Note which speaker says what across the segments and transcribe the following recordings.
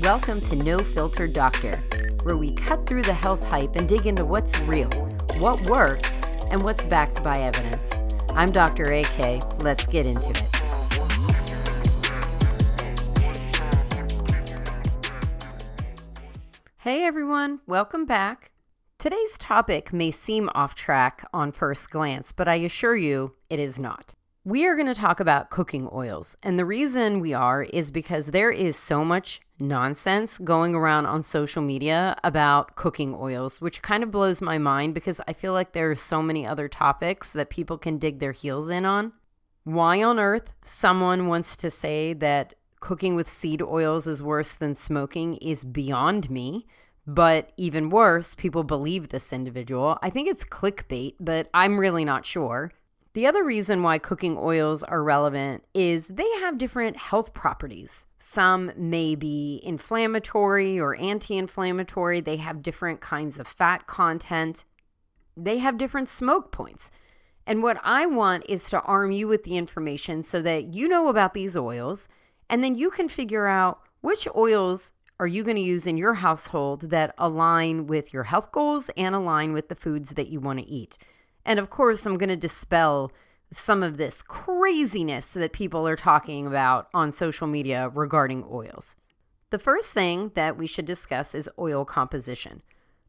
Speaker 1: Welcome to No Filter Doctor, where we cut through the health hype and dig into what's real, what works, and what's backed by evidence. I'm Dr. AK. Let's get into it. Hey everyone, welcome back. Today's topic may seem off track on first glance, but I assure you it is not. We are going to talk about cooking oils, and the reason we are is because there is so much nonsense going around on social media about cooking oils, which kind of blows my mind because I feel like there are so many other topics that people can dig their heels in on. Why on earth someone wants to say that cooking with seed oils is worse than smoking is beyond me. But even worse, people believe this individual. I think it's clickbait, but I'm really not sure. The other reason why cooking oils are relevant is they have different health properties. Some may be inflammatory or anti-inflammatory. They have different kinds of fat content. They have different smoke points. And what I want is to arm you with the information so that you know about these oils, and then you can figure out which oils are you going to use in your household that align with your health goals and align with the foods that you want to eat. And of course, I'm going to dispel some of this craziness that people are talking about on social media regarding oils. The first thing that we should discuss is oil composition.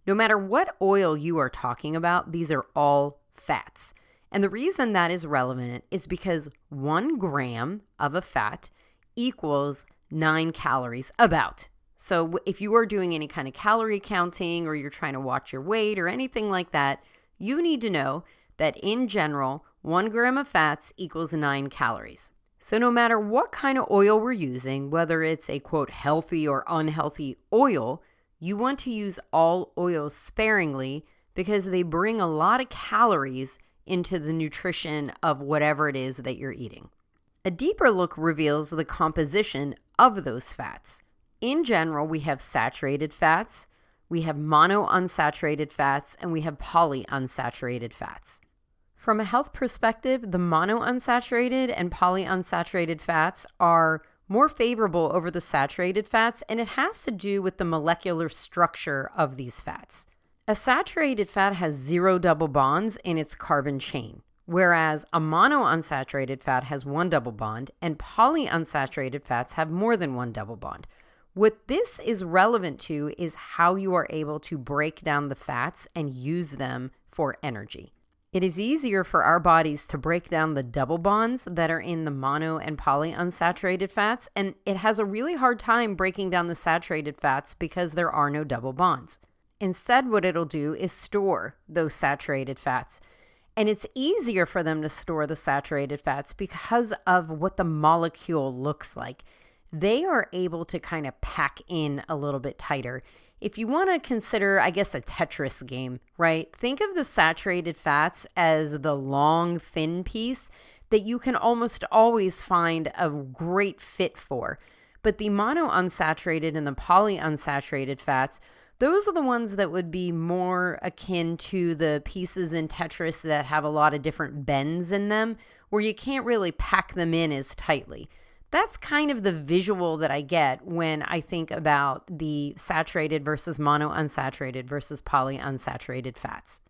Speaker 1: No matter what oil you are talking about, these are all fats. And the reason that is relevant is because 1 gram of a fat equals 9 calories, about. So if you are doing any kind of calorie counting or you're trying to watch your weight or anything like that, you need to know that in general, 1 gram of fats equals 9 calories. So no matter what kind of oil we're using, whether it's a quote healthy or unhealthy oil, you want to use all oils sparingly because they bring a lot of calories into the nutrition of whatever it is that you're eating. A deeper look reveals the composition of those fats. In general, we have saturated fats, we have monounsaturated fats, and we have polyunsaturated fats. From a health perspective, the monounsaturated and polyunsaturated fats are more favorable over the saturated fats, and it has to do with the molecular structure of these fats. A saturated fat has 0 double bonds in its carbon chain, whereas a monounsaturated fat has 1 double bond, and polyunsaturated fats have more than 1 double bond. What this is relevant to is how you are able to break down the fats and use them for energy. It is easier for our bodies to break down the double bonds that are in the mono and polyunsaturated fats, and it has a really hard time breaking down the saturated fats because there are no double bonds. Instead, what it'll do is store those saturated fats. And it's easier for them to store the saturated fats because of what the molecule looks like. They are able to kind of pack in a little bit tighter. If you want to consider, I guess, a Tetris game, right? Think of the saturated fats as the long, thin piece that you can almost always find a great fit for. But the monounsaturated and the polyunsaturated fats, those are the ones that would be more akin to the pieces in Tetris that have a lot of different bends in them, where you can't really pack them in as tightly. That's kind of the visual that I get when I think about the saturated versus monounsaturated versus polyunsaturated fats.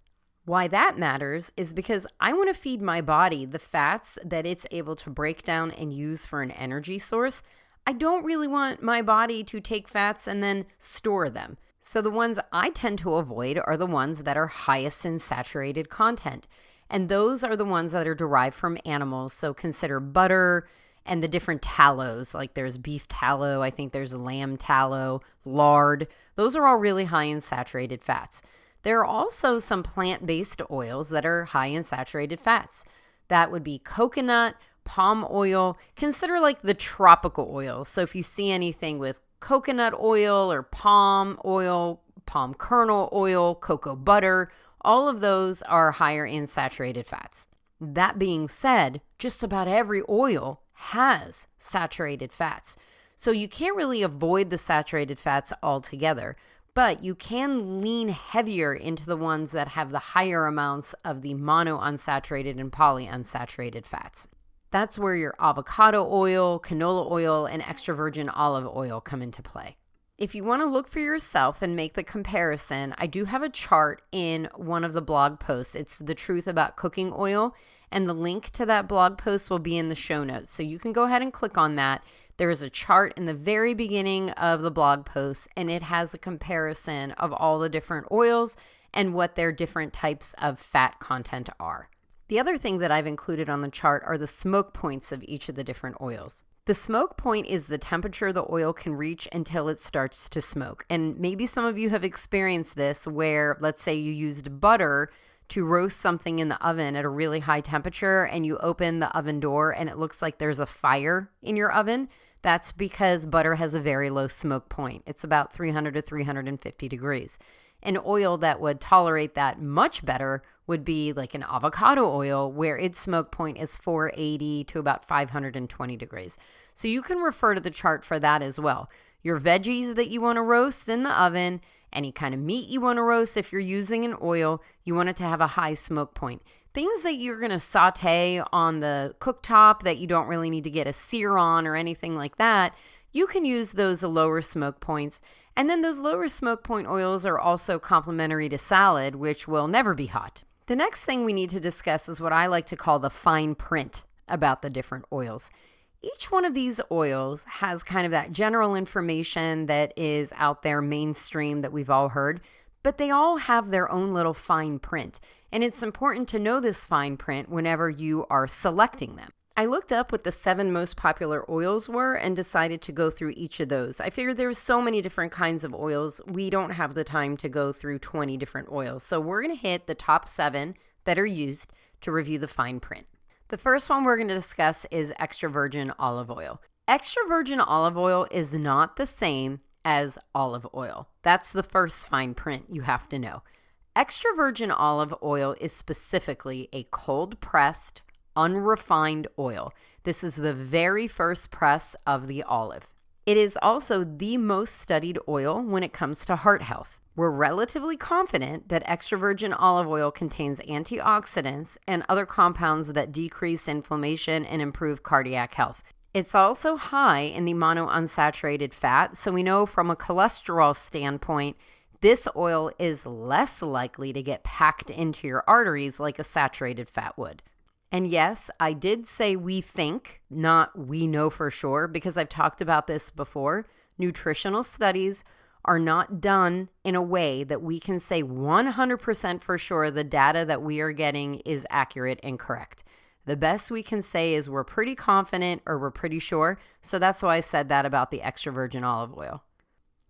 Speaker 1: Why that matters is because I want to feed my body the fats that it's able to break down and use for an energy source. I don't really want my body to take fats and then store them. So the ones I tend to avoid are the ones that are highest in saturated content. And those are the ones that are derived from animals. So consider butter and the different tallows, like there's beef tallow, I think there's lamb tallow, lard. Those are all really high in saturated fats. There are also some plant-based oils that are high in saturated fats. That would be coconut, palm oil. Consider like the tropical oils. So if you see anything with coconut oil or palm oil, palm kernel oil, cocoa butter, all of those are higher in saturated fats. That being said, just about every oil has saturated fats. So you can't really avoid the saturated fats altogether, but you can lean heavier into the ones that have the higher amounts of the monounsaturated and polyunsaturated fats. That's where your avocado oil, canola oil, and extra virgin olive oil come into play. If you want to look for yourself and make the comparison, I do have a chart in one of the blog posts. It's The Truth About Cooking Oil, and the link to that blog post will be in the show notes. So you can go ahead and click on that. There is a chart in the very beginning of the blog post, and it has a comparison of all the different oils and what their different types of fat content are. The other thing that I've included on the chart are the smoke points of each of the different oils. The smoke point is the temperature the oil can reach until it starts to smoke. And maybe some of you have experienced this where, let's say you used butter to roast something in the oven at a really high temperature and you open the oven door and it looks like there's a fire in your oven. That's because butter has a very low smoke point. It's about 300 to 350 degrees. An oil that would tolerate that much better would be like an avocado oil, where its smoke point is 480 to about 520 degrees. So you can refer to the chart for that as well. Your veggies that you want to roast in the oven, any kind of meat you want to roast, if you're using an oil, you want it to have a high smoke point. Things that you're going to saute on the cooktop that you don't really need to get a sear on or anything like that, you can use those lower smoke points. And then those lower smoke point oils are also complementary to salad, which will never be hot. The next thing we need to discuss is what I like to call the fine print about the different oils. Each one of these oils has kind of that general information that is out there mainstream that we've all heard, but they all have their own little fine print. And it's important to know this fine print whenever you are selecting them. I looked up what the 7 most popular oils were and decided to go through each of those. I figured there's so many different kinds of oils, we don't have the time to go through 20 different oils. So we're going to hit the top 7 that are used to review the fine print. The first one we're going to discuss is extra virgin olive oil. Extra virgin olive oil is not the same as olive oil. That's the first fine print you have to know. Extra virgin olive oil is specifically a cold-pressed, unrefined oil. This is the very first press of the olive. It is also the most studied oil when it comes to heart health. We're relatively confident that extra virgin olive oil contains antioxidants and other compounds that decrease inflammation and improve cardiac health. It's also high in the monounsaturated fat, so we know from a cholesterol standpoint, this oil is less likely to get packed into your arteries like a saturated fat would. And yes, I did say we think, not we know for sure, because I've talked about this before. Nutritional studies are not done in a way that we can say 100% for sure the data that we are getting is accurate and correct. The best we can say is we're pretty confident or we're pretty sure. So that's why I said that about the extra virgin olive oil.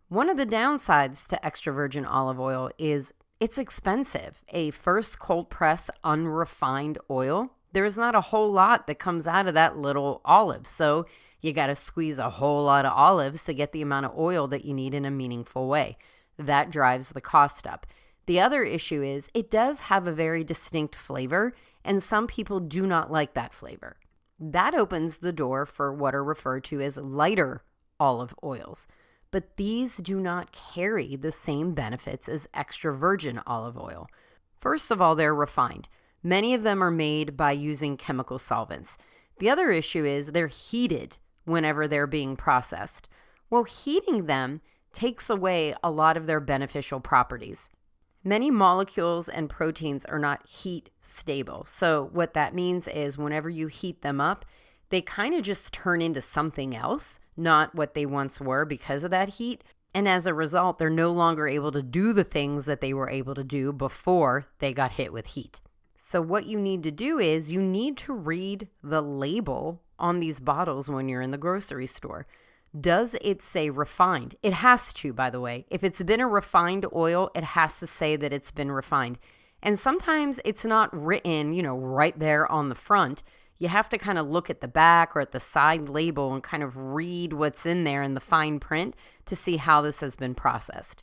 Speaker 1: One of the downsides to extra virgin olive oil is it's expensive. A first cold press unrefined oil, there's not a whole lot that comes out of that little olive. So you got to squeeze a whole lot of olives to get the amount of oil that you need in a meaningful way. That drives the cost up. The other issue is it does have a very distinct flavor, and some people do not like that flavor. That opens the door for what are referred to as lighter olive oils. But these do not carry the same benefits as extra virgin olive oil. First of all, they're refined. Many of them are made by using chemical solvents. The other issue is they're heated whenever they're being processed. Well, heating them takes away a lot of their beneficial properties. Many molecules and proteins are not heat stable. So what that means is whenever you heat them up, they kind of just turn into something else, not what they once were because of that heat. And as a result, they're no longer able to do the things that they were able to do before they got hit with heat. So what you need to do is you need to read the label on these bottles when you're in the grocery store. Does it say refined? It has to, by the way. If it's been a refined oil, it has to say that it's been refined. And sometimes it's not written, right there on the front. You have to kind of look at the back or at the side label and kind of read what's in there in the fine print to see how this has been processed.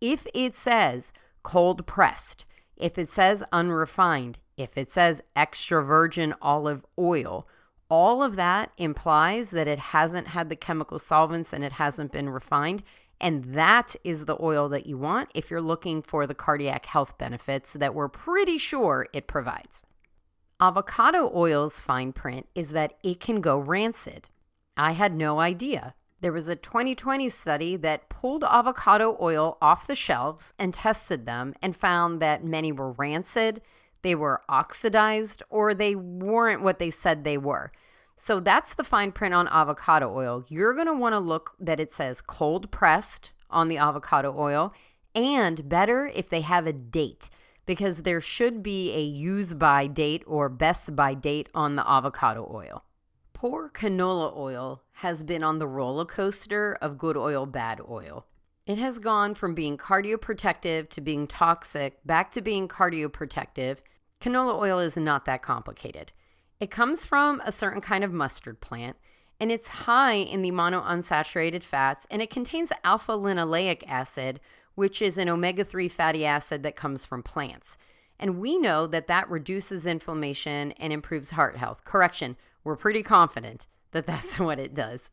Speaker 1: If it says cold pressed, if it says unrefined, if it says extra virgin olive oil, all of that implies that it hasn't had the chemical solvents and it hasn't been refined. And that is the oil that you want if you're looking for the cardiac health benefits that we're pretty sure it provides. Avocado oil's fine print is that it can go rancid. I had no idea. There was a 2020 study that pulled avocado oil off the shelves and tested them and found that many were rancid, they were oxidized, or they weren't what they said they were. So that's the fine print on avocado oil. You're going to want to look that it says cold pressed on the avocado oil, and better if they have a date, because there should be a use by date or best by date on the avocado oil. Poor canola oil has been on the roller coaster of good oil, bad oil. It has gone from being cardioprotective to being toxic, back to being cardioprotective. Canola oil is not that complicated. It comes from a certain kind of mustard plant, and it's high in the monounsaturated fats, and it contains alpha-linoleic acid, which is an omega-3 fatty acid that comes from plants. And we know that that reduces inflammation and improves heart health. Correction, we're pretty confident that that's what it does.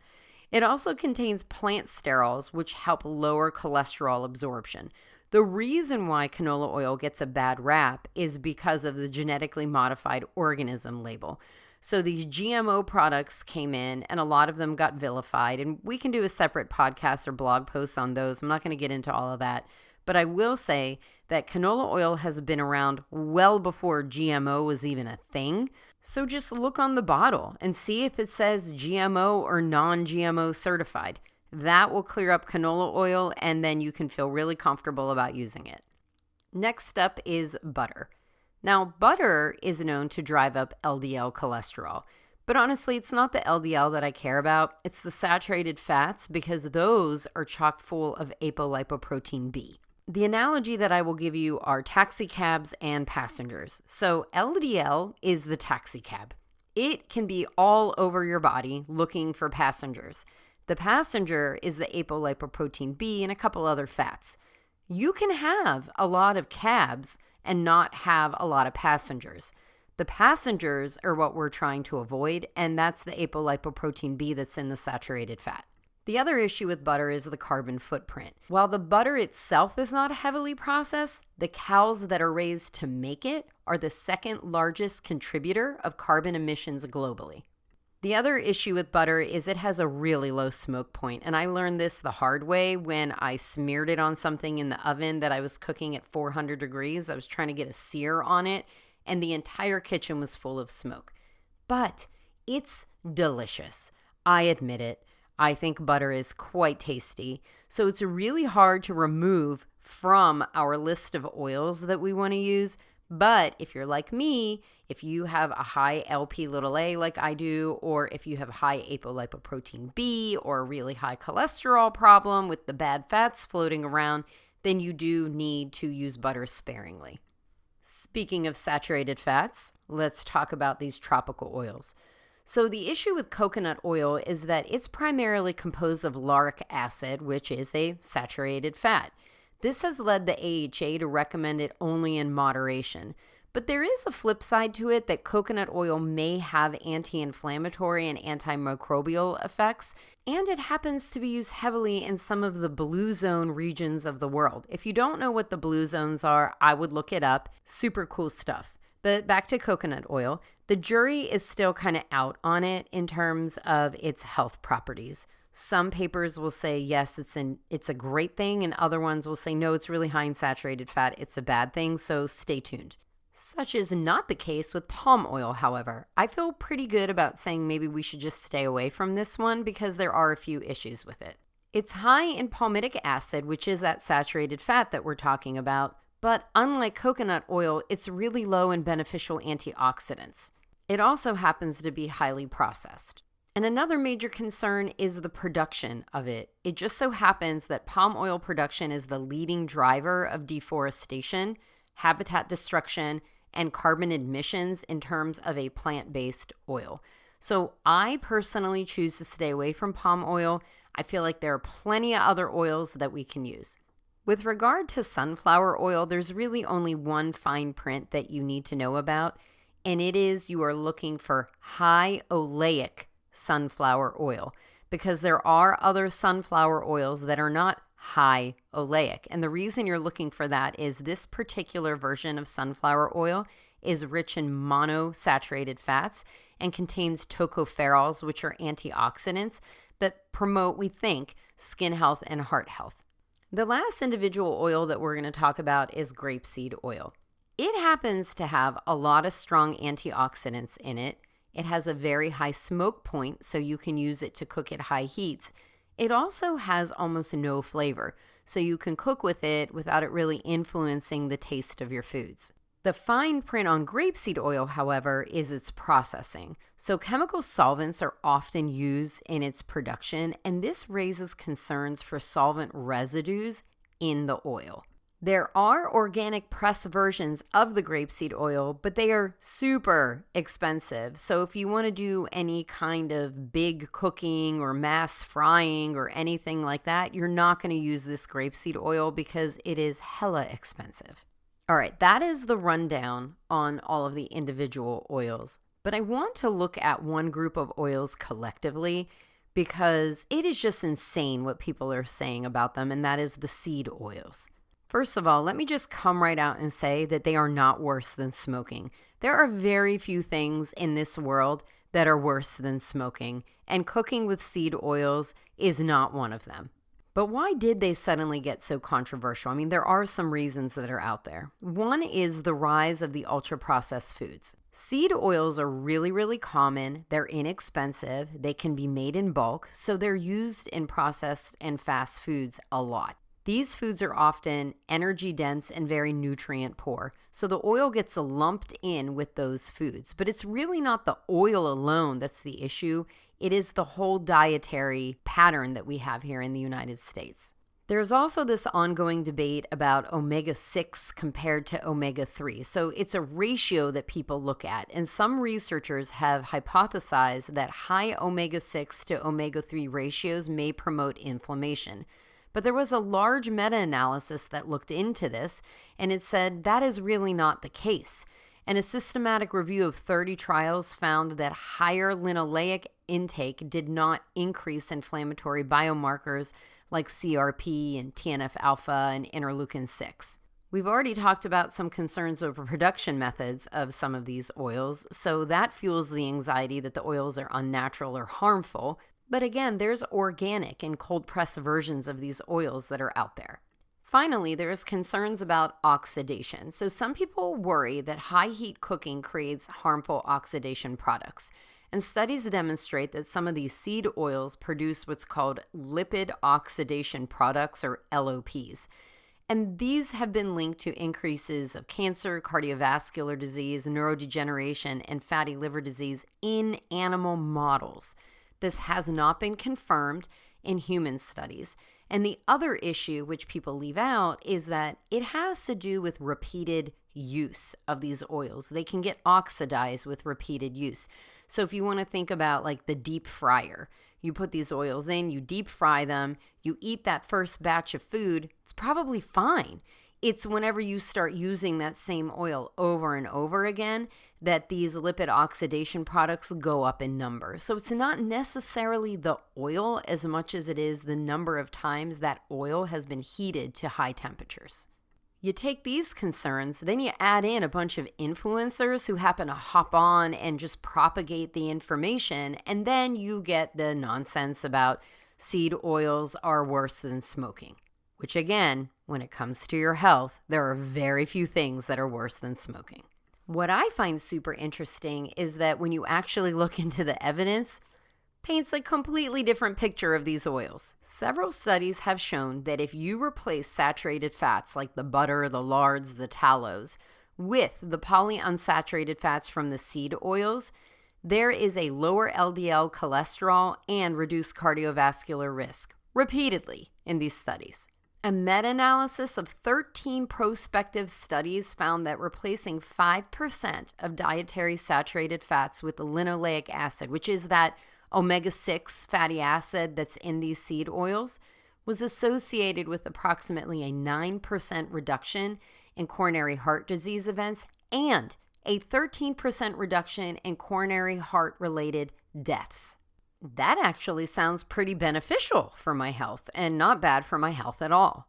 Speaker 1: It also contains plant sterols, which help lower cholesterol absorption. The reason why canola oil gets a bad rap is because of the genetically modified organism label. So these GMO products came in and a lot of them got vilified, and we can do a separate podcast or blog post on those. I'm not going to get into all of that, but I will say that canola oil has been around well before GMO was even a thing. So just look on the bottle and see if it says GMO or non-GMO certified. That will clear up canola oil, and then you can feel really comfortable about using it. Next up is butter. Now, butter is known to drive up LDL cholesterol, but honestly, it's not the LDL that I care about. It's the saturated fats, because those are chock full of apolipoprotein B. The analogy that I will give you are taxi cabs and passengers. So LDL is the taxi cab. It can be all over your body looking for passengers. The passenger is the apolipoprotein B and a couple other fats. You can have a lot of cabs and not have a lot of passengers. The passengers are what we're trying to avoid, and that's the apolipoprotein B that's in the saturated fat. The other issue with butter is the carbon footprint. While the butter itself is not heavily processed, the cows that are raised to make it are the second largest contributor of carbon emissions globally. The other issue with butter is it has a really low smoke point, and I learned this the hard way when I smeared it on something in the oven that I was cooking at 400 degrees. I was trying to get a sear on it, and the entire kitchen was full of smoke. But it's delicious. I admit it. I think butter is quite tasty, so it's really hard to remove from our list of oils that we want to use. But if you're like me, if you have a high LP(a) like I do, or if you have high apolipoprotein B or a really high cholesterol problem with the bad fats floating around, then you do need to use butter sparingly. Speaking of saturated fats, let's talk about these tropical oils. So the issue with coconut oil is that it's primarily composed of lauric acid, which is a saturated fat. This has led the AHA to recommend it only in moderation. But there is a flip side to it that coconut oil may have anti-inflammatory and antimicrobial effects, and it happens to be used heavily in some of the blue zone regions of the world. If you don't know what the blue zones are, I would look it up. Super cool stuff. But back to coconut oil, the jury is still kind of out on it in terms of its health properties. Some papers will say, yes, it's a great thing, and other ones will say, no, it's really high in saturated fat, it's a bad thing, so stay tuned. Such is not the case with palm oil, however. I feel pretty good about saying maybe we should just stay away from this one because there are a few issues with it. It's high in palmitic acid, which is that saturated fat that we're talking about, but unlike coconut oil, it's really low in beneficial antioxidants. It also happens to be highly processed. And another major concern is the production of it. It just so happens that palm oil production is the leading driver of deforestation, habitat destruction, and carbon emissions in terms of a plant-based oil. So I personally choose to stay away from palm oil. I feel like there are plenty of other oils that we can use. With regard to sunflower oil, there's really only one fine print that you need to know about, and it is you are looking for high oleic sunflower oil, because there are other sunflower oils that are not high oleic. And the reason you're looking for that is this particular version of sunflower oil is rich in monosaturated fats and contains tocopherols, which are antioxidants, that promote, we think, skin health and heart health. The last individual oil that we're going to talk about is grapeseed oil. It happens to have a lot of strong antioxidants in it. It has a very high smoke point, so you can use it to cook at high heats. It also has almost no flavor, so you can cook with it without it really influencing the taste of your foods. The fine print on grapeseed oil, however, is its processing. So chemical solvents are often used in its production, and this raises concerns for solvent residues in the oil. There are organic press versions of the grapeseed oil, but they are super expensive. So if you want to do any kind of big cooking or mass frying or anything like that, you're not going to use this grapeseed oil because it is hella expensive. All right, that is the rundown on all of the individual oils. But I want to look at one group of oils collectively because it is just insane what people are saying about them, and that is the seed oils. First of all, let me just come right out and say that they are not worse than smoking. There are very few things in this world that are worse than smoking, and cooking with seed oils is not one of them. But why did they suddenly get so controversial? I mean, there are some reasons that are out there. One is the rise of the ultra-processed foods. Seed oils are really, really common. They're inexpensive. They can be made in bulk, so they're used in processed and fast foods a lot. These foods are often energy dense and very nutrient poor, so the oil gets lumped in with those foods. But it's really not the oil alone that's the issue. It is the whole dietary pattern that we have here in the United States. There's also this ongoing debate about omega-6 compared to omega-3. So it's a ratio that people look at, and some researchers have hypothesized that high omega-6 to omega-3 ratios may promote inflammation. But there was a large meta-analysis that looked into this, and it said that is really not the case. And a systematic review of 30 trials found that higher linoleic intake did not increase inflammatory biomarkers like CRP and TNF-alpha and interleukin-6. We've already talked about some concerns over production methods of some of these oils, so that fuels the anxiety that the oils are unnatural or harmful. But again, there's organic and cold-pressed versions of these oils that are out there. Finally, there's concerns about oxidation. So some people worry that high heat cooking creates harmful oxidation products. And studies demonstrate that some of these seed oils produce what's called lipid oxidation products, or LOPs. And these have been linked to increases of cancer, cardiovascular disease, neurodegeneration, and fatty liver disease in animal models. This has not been confirmed in human studies. And the other issue, which people leave out, is that it has to do with repeated use of these oils. They can get oxidized with repeated use. So if you want to think about like the deep fryer, you put these oils in, you deep fry them, you eat that first batch of food, it's probably fine. It's whenever you start using that same oil over and over again that these lipid oxidation products go up in number. So it's not necessarily the oil as much as it is the number of times that oil has been heated to high temperatures. You take these concerns, then you add in a bunch of influencers who happen to hop on and just propagate the information, and then you get the nonsense about seed oils are worse than smoking. Which again, when it comes to your health, there are very few things that are worse than smoking. What I find super interesting is that when you actually look into the evidence, paints a completely different picture of these oils. Several studies have shown that if you replace saturated fats like the butter, the lards, the tallows, with the polyunsaturated fats from the seed oils, there is a lower LDL cholesterol and reduced cardiovascular risk, repeatedly in these studies. A meta-analysis of 13 prospective studies found that replacing 5% of dietary saturated fats with linoleic acid, which is that omega-6 fatty acid that's in these seed oils, was associated with approximately a 9% reduction in coronary heart disease events and a 13% reduction in coronary heart-related deaths. That actually sounds pretty beneficial for my health and not bad for my health at all.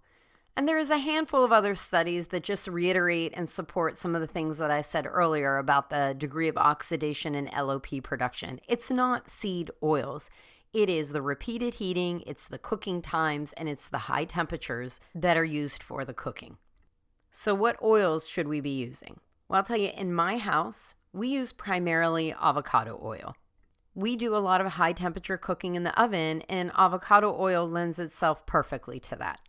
Speaker 1: And there is a handful of other studies that just reiterate and support some of the things that I said earlier about the degree of oxidation in LOP production. It's not seed oils. It is the repeated heating, it's the cooking times, and it's the high temperatures that are used for the cooking. So what oils should we be using? Well, I'll tell you, in my house, we use primarily avocado oil. We do a lot of high temperature cooking in the oven, and avocado oil lends itself perfectly to that.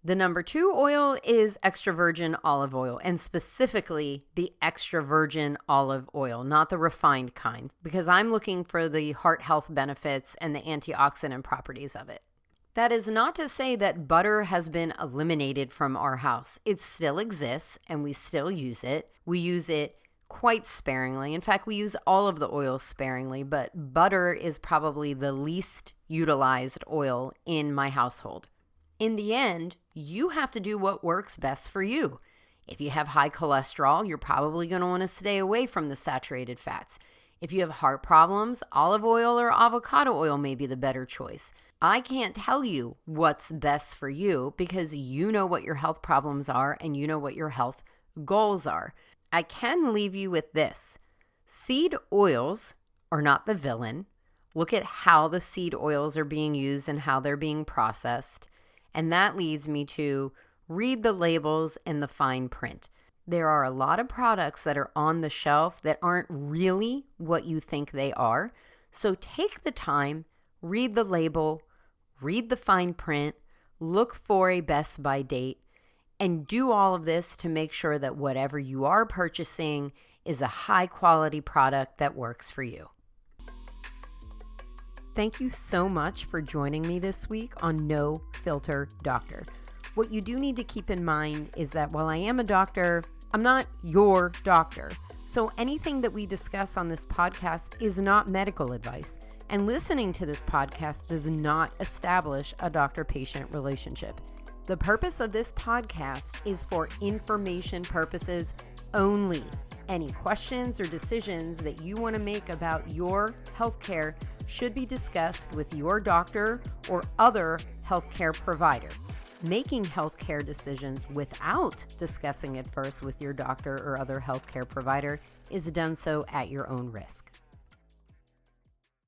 Speaker 1: The number 2 oil is extra virgin olive oil, and specifically the extra virgin olive oil, not the refined kind, because I'm looking for the heart health benefits and the antioxidant properties of it. That is not to say that butter has been eliminated from our house. It still exists, and we still use it. We use it quite sparingly. In fact, we use all of the oils sparingly, but butter is probably the least utilized oil in my household. In the end, you have to do what works best for you. If you have high cholesterol, you're probably going to want to stay away from the saturated fats. If you have heart problems, olive oil or avocado oil may be the better choice. I can't tell you what's best for you because you know what your health problems are and you know what your health goals are. I can leave you with this. Seed oils are not the villain. Look at how the seed oils are being used and how they're being processed. And that leads me to read the labels and the fine print. There are a lot of products that are on the shelf that aren't really what you think they are. So take the time, read the label, read the fine print, look for a best by date, and do all of this to make sure that whatever you are purchasing is a high quality product that works for you. Thank you so much for joining me this week on No Filter Doctor. What you do need to keep in mind is that while I am a doctor, I'm not your doctor. So anything that we discuss on this podcast is not medical advice. And listening to this podcast does not establish a doctor-patient relationship. The purpose of this podcast is for information purposes only. Any questions or decisions that you want to make about your healthcare should be discussed with your doctor or other healthcare provider. Making healthcare decisions without discussing it first with your doctor or other healthcare provider is done so at your own risk.